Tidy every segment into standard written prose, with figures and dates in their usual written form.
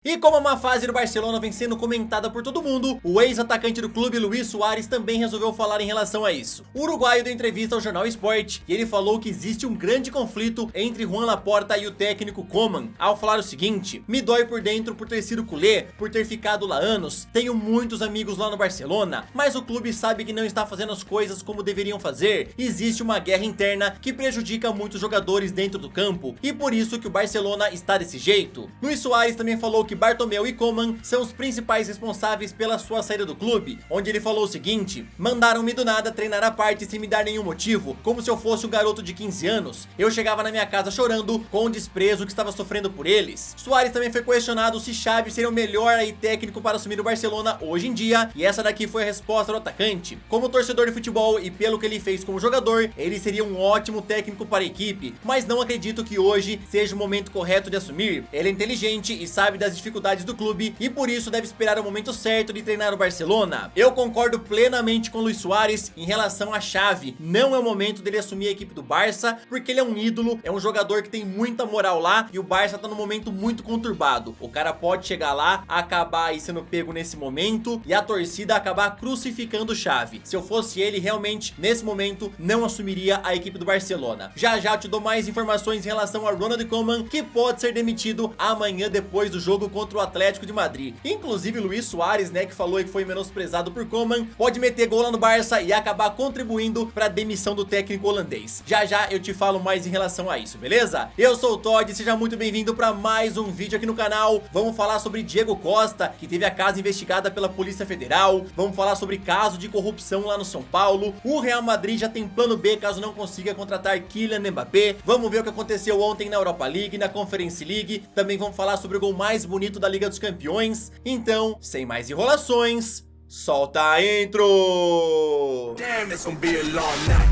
E como a má fase do Barcelona vem sendo comentada por todo mundo, o ex-atacante do clube, Luis Suárez, também resolveu falar em relação a isso. O uruguaio deu entrevista ao jornal Sport e ele falou que existe um grande conflito entre Joan Laporta e o técnico Koeman, ao falar o seguinte: me dói por dentro por ter sido culé, por ter ficado lá anos, tenho muitos amigos lá no Barcelona, mas o clube sabe que não está fazendo as coisas como deveriam fazer, existe uma guerra interna que prejudica muitos jogadores dentro do campo, e por isso que o Barcelona está desse jeito. Luis Suárez também falou que Bartomeu e Koeman são os principais responsáveis pela sua saída do clube, onde ele falou o seguinte: mandaram-me do nada treinar à parte sem me dar nenhum motivo, como se eu fosse um garoto de 15 anos. Eu chegava na minha casa chorando, com o desprezo que estava sofrendo por eles. Suárez também foi questionado se Xavi seria o melhor técnico para assumir o Barcelona hoje em dia, e essa daqui foi a resposta do atacante: como torcedor de futebol e pelo que ele fez como jogador, ele seria um ótimo técnico para a equipe, mas não acredito que hoje seja o momento correto de assumir. Ele é inteligente e sabe das dificuldades do clube e por isso deve esperar o momento certo de treinar o Barcelona. Eu concordo plenamente com o Luis Suárez em relação a Xavi. Não é o momento dele assumir a equipe do Barça, porque ele é um ídolo, é um jogador que tem muita moral lá e o Barça tá num momento muito conturbado. O cara pode chegar lá, acabar aí sendo pego nesse momento e a torcida acabar crucificando o Xavi. Se eu fosse ele, realmente, nesse momento, não assumiria a equipe do Barcelona. Já já eu te dou mais informações em relação a Ronald Koeman, que pode ser demitido amanhã depois do jogo contra o Atlético de Madrid. Inclusive Luis Suárez, que falou que foi menosprezado por Koeman, pode meter gol lá no Barça e acabar contribuindo para a demissão do técnico holandês. Já já eu te falo mais em relação a isso, beleza? Eu sou o Todd, seja muito bem-vindo para mais um vídeo aqui no canal. Vamos falar sobre Diego Costa, que teve a casa investigada pela Polícia Federal. Vamos falar sobre caso de corrupção lá no São Paulo. O Real Madrid já tem plano B caso não consiga contratar Kylian Mbappé. Vamos ver o que aconteceu ontem na Europa League, na Conference League. Também vamos falar sobre o gol mais bonito da Liga dos Campeões. Então, sem mais enrolações, solta a intro! Damn, it's gonna be a long night.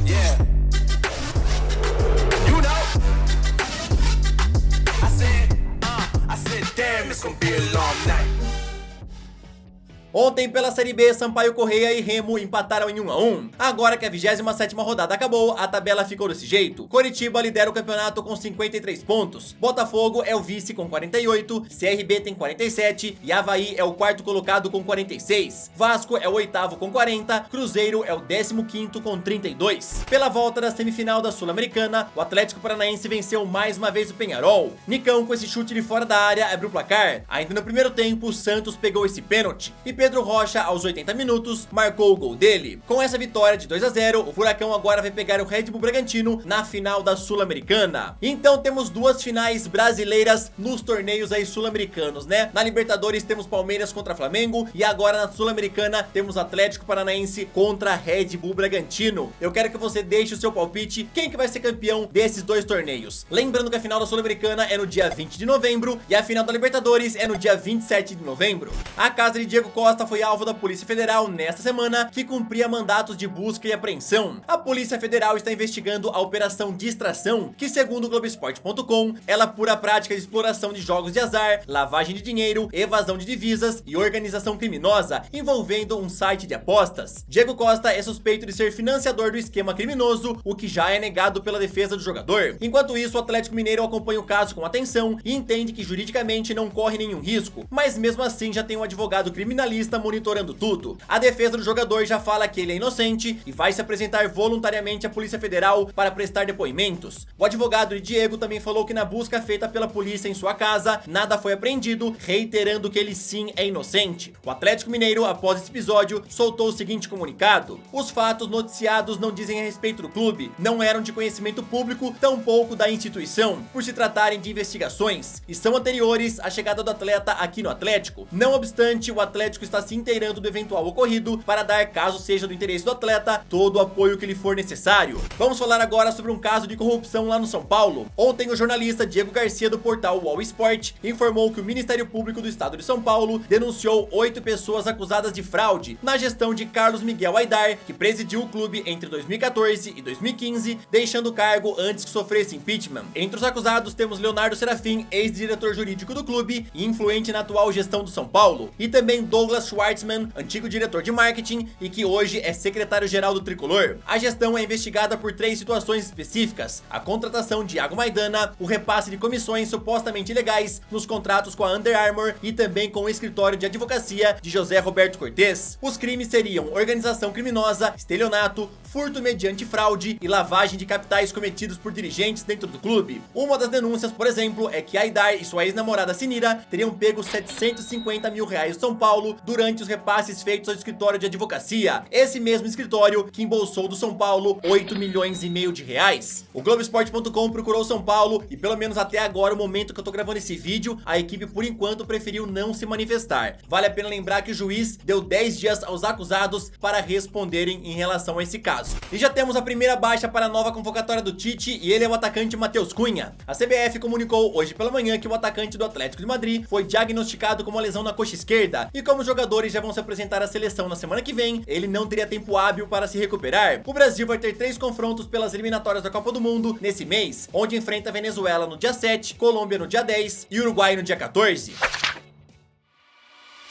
Yeah. You know. I said, damn, it's gonna be a long night. Ontem pela Série B, Sampaio Corrêa e Remo empataram em 1-1. Agora que a 27ª rodada acabou, a tabela ficou desse jeito. Coritiba lidera o campeonato com 53 pontos. Botafogo é o vice com 48, CRB tem 47 e Avaí é o quarto colocado com 46. Vasco é o oitavo com 40, Cruzeiro é o 15º com 32. Pela volta da semifinal da Sul-Americana, o Atlético Paranaense venceu mais uma vez o Peñarol. Nicão, com esse chute de fora da área, abriu o placar. Ainda no primeiro tempo, o Santos pegou esse pênalti e Pedro Rocha, aos 80 minutos, marcou o gol dele. Com essa vitória de 2-0, o Furacão agora vai pegar o Red Bull Bragantino na final da Sul-Americana. Então temos duas finais brasileiras nos torneios aí sul-americanos, Na Libertadores temos Palmeiras contra Flamengo e agora na Sul-Americana temos Atlético Paranaense contra Red Bull Bragantino. Eu quero que você deixe o seu palpite, quem que vai ser campeão desses dois torneios. Lembrando que a final da Sul-Americana é no dia 20 de novembro e a final da Libertadores é no dia 27 de novembro. A casa de Diego Costa foi alvo da Polícia Federal nesta semana, que cumpria mandatos de busca e apreensão. A Polícia Federal está investigando a operação Distração, que segundo o Globoesporte.com, ela apura a prática de exploração de jogos de azar, lavagem de dinheiro, evasão de divisas e organização criminosa envolvendo um site de apostas. Diego Costa é suspeito de ser financiador do esquema criminoso, o que já é negado pela defesa do jogador. Enquanto isso, o Atlético Mineiro acompanha o caso com atenção e entende que juridicamente não corre nenhum risco, mas mesmo assim já tem um advogado criminalista monitorando tudo. A defesa do jogador já fala que ele é inocente e vai se apresentar voluntariamente à Polícia Federal para prestar depoimentos. O advogado de Diego também falou que na busca feita pela polícia em sua casa, nada foi apreendido, reiterando que ele sim é inocente. O Atlético Mineiro, após esse episódio, soltou o seguinte comunicado: os fatos noticiados não dizem a respeito do clube, não eram de conhecimento público, tampouco da instituição, por se tratarem de investigações, e são anteriores à chegada do atleta aqui no Atlético. Não obstante, o Atlético está se inteirando do eventual ocorrido para dar, caso seja do interesse do atleta, todo o apoio que lhe for necessário. Vamos falar agora sobre um caso de corrupção lá no São Paulo. Ontem o jornalista Diego Garcia do portal UOL Sport informou que o Ministério Público do Estado de São Paulo denunciou 8 pessoas acusadas de fraude na gestão de Carlos Miguel Aidar, que presidiu o clube entre 2014 e 2015, deixando o cargo antes que sofresse impeachment. Entre os acusados temos Leonardo Serafim, ex-diretor jurídico do clube e influente na atual gestão do São Paulo, e também Douglas Douglas Schwartzman, antigo diretor de marketing e que hoje é secretário-geral do Tricolor. A gestão é investigada por 3 situações específicas: a contratação de Iago Maidana, o repasse de comissões supostamente ilegais nos contratos com a Under Armour e também com o escritório de advocacia de José Roberto Cortes. Os crimes seriam organização criminosa, estelionato, furto mediante fraude e lavagem de capitais cometidos por dirigentes dentro do clube. Uma das denúncias, por exemplo, é que Aidar e sua ex-namorada Sinira teriam pego 750 mil reais de São Paulo durante os repasses feitos ao escritório de advocacia. Esse mesmo escritório que embolsou do São Paulo 8 milhões e meio de reais. O Globoesporte.com procurou São Paulo e pelo menos até agora, o momento que eu tô gravando esse vídeo, a equipe por enquanto preferiu não se manifestar. Vale a pena lembrar que o juiz deu 10 dias aos acusados para responderem em relação a esse caso. E já temos a primeira baixa para a nova convocatória do Tite e ele é o atacante Matheus Cunha. A CBF comunicou hoje pela manhã que o atacante do Atlético de Madrid foi diagnosticado com uma lesão na coxa esquerda e como os jogadores já vão se apresentar à seleção na semana que vem, ele não teria tempo hábil para se recuperar. O Brasil vai ter 3 confrontos pelas eliminatórias da Copa do Mundo nesse mês, onde enfrenta a Venezuela no dia 7, Colômbia no dia 10 e Uruguai no dia 14.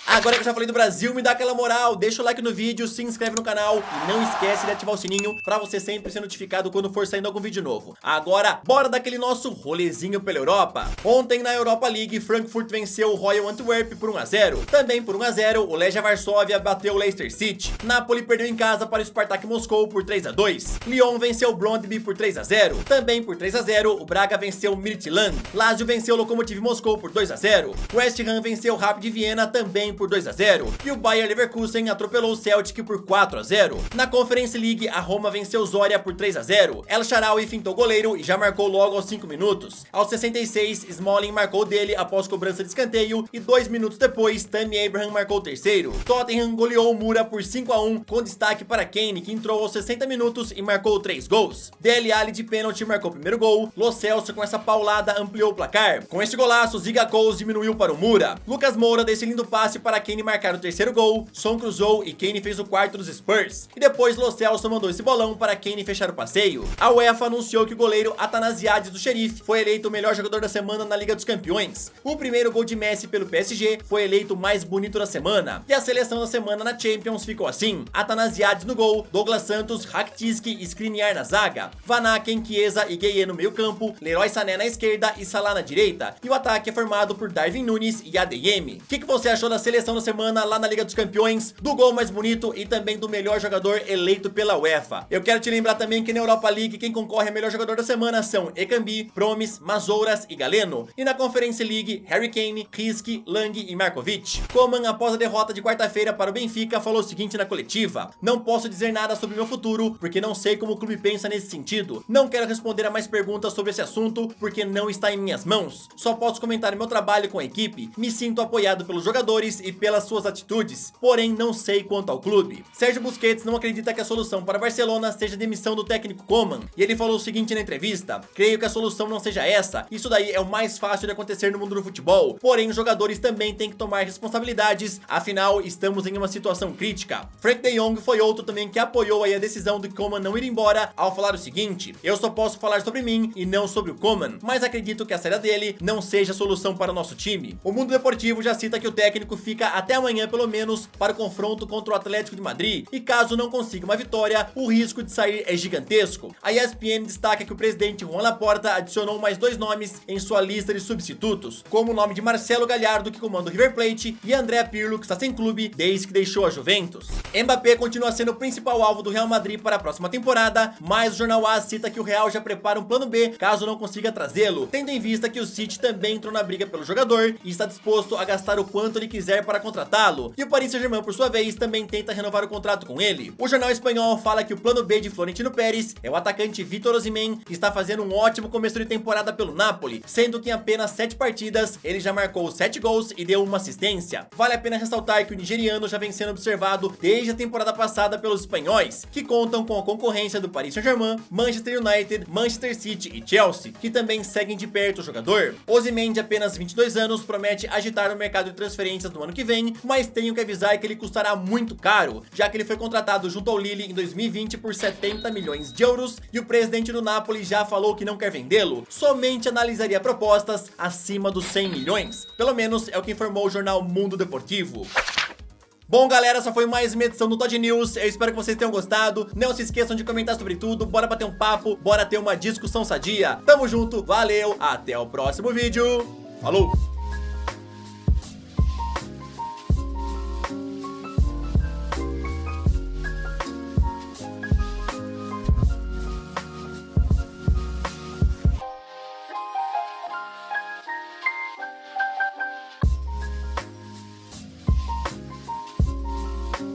Agora que eu já falei do Brasil, me dá aquela moral, deixa o like no vídeo, se inscreve no canal e não esquece de ativar o sininho pra você sempre ser notificado quando for saindo algum vídeo novo. Agora, bora daquele nosso rolezinho pela Europa. Ontem na Europa League, Frankfurt venceu o Royal Antwerp por 1 a 0. Também por 1 a 0, o Legia Varsóvia bateu o Leicester City. Napoli perdeu em casa para o Spartak Moscou por 3 a 2. Lyon venceu o Brøndby por 3 a 0. Também por 3 a 0, o Braga venceu o Midtjylland. Lazio venceu o Lokomotiv Moscou por 2 a 0. West Ham venceu o Rapid Viena também por 2 a 0 e o Bayer Leverkusen atropelou o Celtic por 4 a 0. Na Conference League, a Roma venceu o Zorya por 3 a 0. El Shaarawy fintou o goleiro e já marcou logo aos 5 minutos. Aos 66, Smalling marcou dele após cobrança de escanteio e 2 minutos depois, Tammy Abraham marcou o terceiro. Tottenham goleou o Mura por 5 a 1 com destaque para Kane, que entrou aos 60 minutos e marcou 3 gols. Dele Alli de pênalti marcou o primeiro gol. Lo Celso com essa paulada ampliou o placar. Com esse golaço, Ziga Coles diminuiu para o Mura. Lucas Moura desse lindo passe para Kane marcar o terceiro gol, Son cruzou e Kane fez o quarto dos Spurs. E depois Lo Celso mandou esse bolão para Kane fechar o passeio. A UEFA anunciou que o goleiro Athanasiades do Sheriff foi eleito o melhor jogador da semana na Liga dos Campeões. O primeiro gol de Messi pelo PSG foi eleito o mais bonito da semana. E a seleção da semana na Champions ficou assim: Athanasiades no gol, Douglas Santos, Rakitic e Skriniar na zaga, Van Aken, Chiesa e Gueye no meio campo, Leroy Sané na esquerda e Salah na direita. E o ataque é formado por Darwin Núñez e ADM. O que você achou da seleção da semana lá na Liga dos Campeões, do gol mais bonito e também do melhor jogador eleito pela UEFA? Eu quero te lembrar também que na Europa League quem concorre a melhor jogador da semana são Ekambi, Promes, Mazouras e Galeno. E na Conference League, Harry Kane, Hysky, Lang e Markovic. Koeman, após a derrota de quarta-feira para o Benfica, falou o seguinte na coletiva: não posso dizer nada sobre meu futuro, porque não sei como o clube pensa nesse sentido. Não quero responder a mais perguntas sobre esse assunto, porque não está em minhas mãos. Só posso comentar meu trabalho com a equipe. Me sinto apoiado pelos jogadores e pelas suas atitudes, porém não sei quanto ao clube. Sérgio Busquets não acredita que a solução para Barcelona seja a demissão do técnico Koeman, e ele falou o seguinte na entrevista: creio que a solução não seja essa, isso daí é o mais fácil de acontecer no mundo do futebol, porém os jogadores também têm que tomar responsabilidades, afinal estamos em uma situação crítica. Frank de Jong foi outro também que apoiou aí a decisão do Koeman não ir embora, ao falar o seguinte: eu só posso falar sobre mim e não sobre o Koeman, mas acredito que a saída dele não seja a solução para o nosso time. O Mundo Deportivo já cita que o técnico fica até amanhã pelo menos para o confronto contra o Atlético de Madrid, e caso não consiga uma vitória, o risco de sair é gigantesco. A ESPN destaca que o presidente Juan Laporta adicionou mais 2 nomes em sua lista de substitutos, como o nome de Marcelo Gallardo, que comanda o River Plate, e André Pirlo, que está sem clube desde que deixou a Juventus. Mbappé continua sendo o principal alvo do Real Madrid para a próxima temporada, mas o jornal AS cita que o Real já prepara um plano B caso não consiga trazê-lo, tendo em vista que o City também entrou na briga pelo jogador e está disposto a gastar o quanto ele quiser para contratá-lo, e o Paris Saint-Germain, por sua vez, também tenta renovar o contrato com ele. O jornal espanhol fala que o plano B de Florentino Pérez é o atacante Vítor Osimhen, que está fazendo um ótimo começo de temporada pelo Napoli, sendo que em apenas 7 partidas ele já marcou 7 gols e deu uma assistência. Vale a pena ressaltar que o nigeriano já vem sendo observado desde a temporada passada pelos espanhóis, que contam com a concorrência do Paris Saint-Germain, Manchester United, Manchester City e Chelsea, que também seguem de perto o jogador. Osimhen, de apenas 22 anos, promete agitar o mercado de transferências no ano que vem, mas tenho que avisar que ele custará muito caro, já que ele foi contratado junto ao Lille em 2020 por 70 milhões de euros e o presidente do Napoli já falou que não quer vendê-lo, somente analisaria propostas acima dos 100 milhões. Pelo menos é o que informou o jornal Mundo Deportivo. Bom, galera, essa foi mais uma edição do Todd News. Eu espero que vocês tenham gostado. Não se esqueçam de comentar sobre tudo. Bora bater um papo, bora ter uma discussão sadia. Tamo junto, valeu, até o próximo vídeo. Falou!